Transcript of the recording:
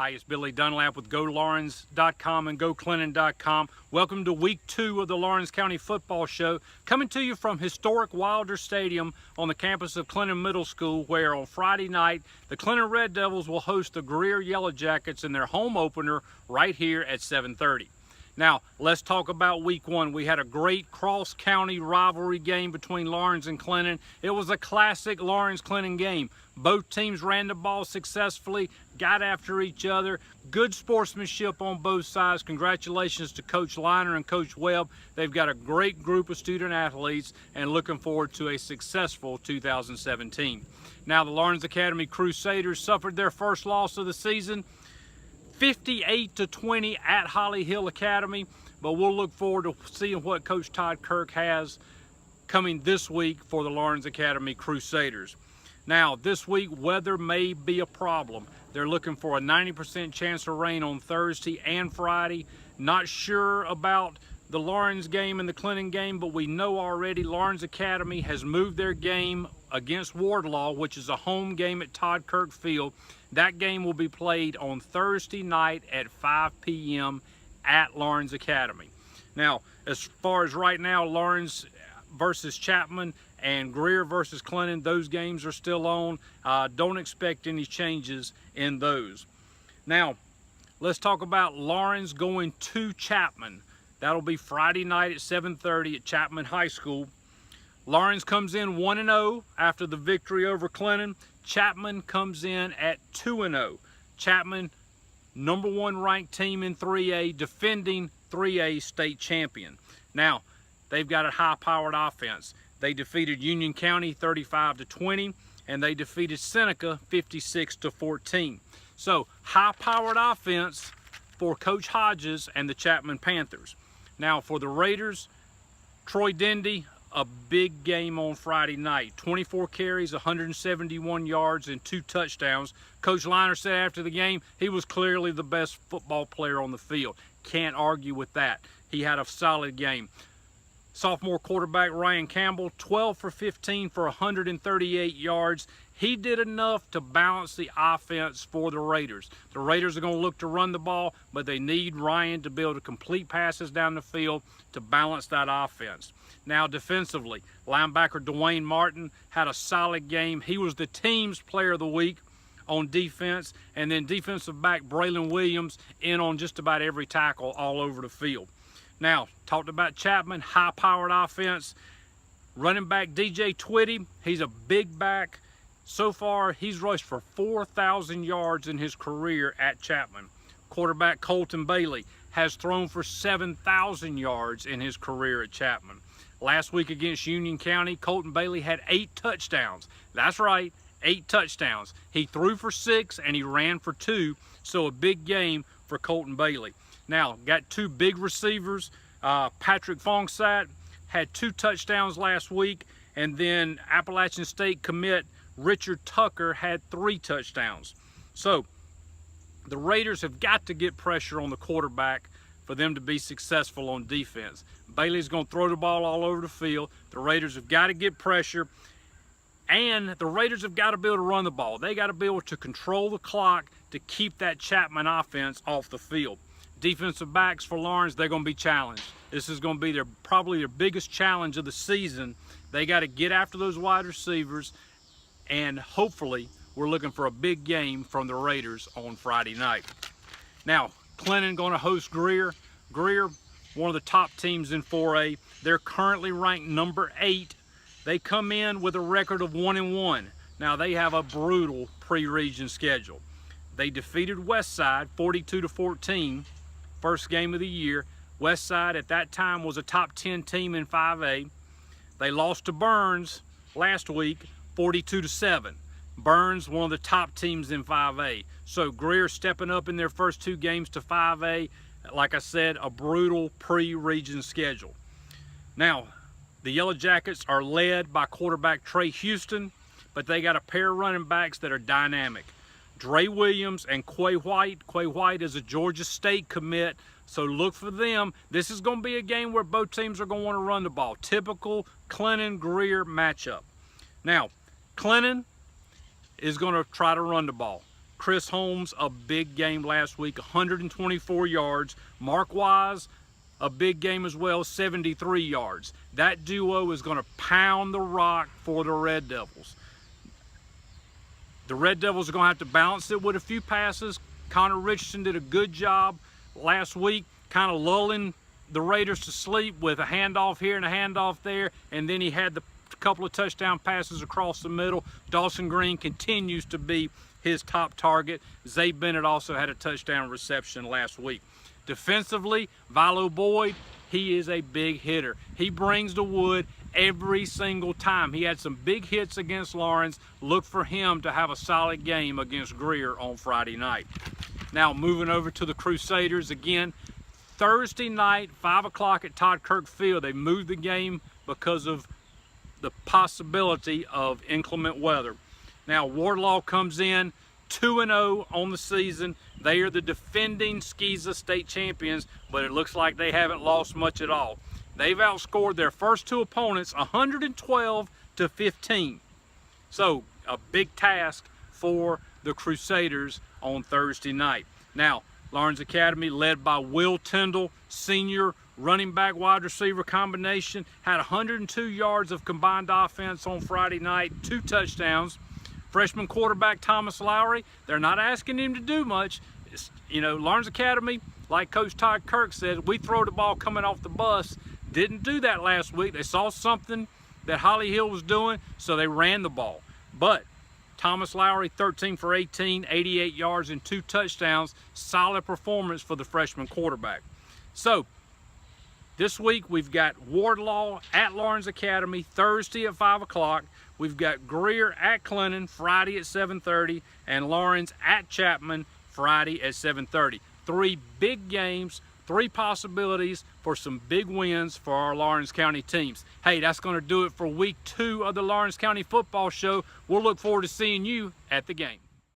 Hi, it's Billy Dunlap with GoLaurens.com and GoClinton.com. Welcome to week 2 of the Laurens County Football Show, coming to you from historic Wilder Stadium on the campus of Clinton Middle School, where on Friday night, the Clinton Red Devils will host the Greer Yellow Jackets in their home opener right here at 7:30. Now, let's talk about week 1. We had a great cross-county rivalry game between Laurens and Clinton. It was a classic Laurens-Clinton game. Both teams ran the ball successfully, got after each other. Good sportsmanship on both sides. Congratulations to Coach Liner and Coach Webb. They've got a great group of student athletes and looking forward to a successful 2017. Now, the Laurens Academy Crusaders suffered their first loss of the season, 58-20 at Holly Hill Academy, but we'll look forward to seeing what Coach Todd Kirk has coming this week for the Laurens Academy Crusaders. Now, this week, weather may be a problem. They're looking for a 90% chance of rain on Thursday and Friday. Not sure about the Laurens game and the Clinton game, but we know already Laurens Academy has moved their game against Wardlaw, which is a home game at Todd Kirk Field. That game will be played on Thursday night at 5 p.m. at Laurens Academy. Now, as far as right now, Laurens versus Chapman and Greer versus Clinton, those games are still on. Don't expect any changes in those. Now, let's talk about Laurens going to Chapman. That'll be Friday night at 7:30 at Chapman High School. Laurens comes in 1-0 after the victory over Clinton. Chapman comes in at 2-0. Chapman, #1 ranked team in 3A, defending 3A state champion. Now, they've got a high-powered offense. They defeated Union County 35-20, and they defeated Seneca 56-14. So, high-powered offense for Coach Hodges and the Chapman Panthers. Now, for the Raiders, Troy Dendy, a big game on Friday night. 24 carries, 171 yards, and 2 touchdowns. Coach Liner said after the game he was clearly the best football player on the field. Can't argue with that. He had a solid game. Sophomore quarterback Ryan Campbell, 12 for 15 for 138 yards. He did enough to balance the offense for the Raiders. The Raiders are going to look to run the ball, but they need Ryan to be able to complete passes down the field to balance that offense. Now, defensively, linebacker Dwayne Martin had a solid game. He was the team's player of the week on defense, and then defensive back Braylon Williams in on just about every tackle all over the field. Now, talked about Chapman, high-powered offense. Running back DJ Twitty, he's a big back. So far, he's rushed for 4,000 yards in his career at Chapman. Quarterback Colton Bailey has thrown for 7,000 yards in his career at Chapman. Last week against Union County, Colton Bailey had 8 touchdowns. That's right, 8 touchdowns. He threw for 6 and he ran for 2, so a big game for Colton Bailey. Now, got 2 big receivers. Patrick Fongsat had 2 touchdowns last week, and then Appalachian State commit Richard Tucker had 3 touchdowns. So, the Raiders have got to get pressure on the quarterback for them to be successful on defense. Bailey's going to throw the ball all over the field. The Raiders have got to get pressure, and the Raiders have got to be able to run the ball. They got to be able to control the clock to keep that Chapman offense off the field. Defensive backs for Laurens, they're going to be challenged. This is going to be probably their biggest challenge of the season. They got to get after those wide receivers, and hopefully we're looking for a big game from the Raiders on Friday night. Now, Clinton going to host Greer. Greer, one of the top teams in 4A. They're currently ranked #8. They come in with a record of 1-1. Now, they have a brutal pre-region schedule. They defeated Westside 42-14, first game of the year. Westside at that time was a top 10 team in 5A. They lost to Burns last week 42-7. Burns, one of the top teams in 5A. So Greer stepping up in their first 2 games to 5A. Like I said, a brutal pre-region schedule. Now, the Yellow Jackets are led by quarterback Trey Houston, but they got a pair of running backs that are dynamic. Dre Williams and Quay White. Quay White is a Georgia State commit, so look for them. This is going to be a game where both teams are going to want to run the ball. Typical Clinton-Greer matchup. Now, Clinton is going to try to run the ball. Chris Holmes, a big game last week, 124 yards. Mark Wise, a big game as well, 73 yards. That duo is going to pound the rock for the Red Devils. The Red Devils are going to have to balance it with a few passes. Connor Richardson did a good job last week, kind of lulling the Raiders to sleep with a handoff here and a handoff there, and then he had the couple of touchdown passes across the middle. Dawson Green continues to be his top target. Zay Bennett also had a touchdown reception last week. Defensively, Vilo Boyd, he is a big hitter. He brings the wood every single time. He had some big hits against Laurens. Look for him to have a solid game against Greer on Friday night. Now moving over to the Crusaders again. Thursday night, 5 o'clock at Todd Kirk Field. They moved the game because of the possibility of inclement weather. Now Wardlaw comes in 2-0 on the season. They are the defending Skeeza state champions, but it looks like they haven't lost much at all. They've outscored their first two opponents 112-15. So a big task for the Crusaders on Thursday night. Now, Laurens Academy, led by Will Tyndall, senior running back wide receiver combination, had 102 yards of combined offense on Friday night, 2 touchdowns. Freshman quarterback Thomas Lowry, they're not asking him to do much. Laurens Academy, like Coach Todd Kirk said, we throw the ball coming off the bus. Didn't do that last week. They saw something that Holly Hill was doing, so they ran the ball. But Thomas Lowry, 13 for 18, 88 yards and 2 touchdowns. Solid performance for the freshman quarterback. So this week we've got Wardlaw at Laurens Academy Thursday at 5 o'clock. We've got Greer at Clinton Friday at 7:30 and Laurens at Chapman Friday at 7:30. 3 big games, 3 possibilities for some big wins for our Laurens County teams. Hey, that's going to do it for week 2 of the Laurens County Football Show. We'll look forward to seeing you at the game.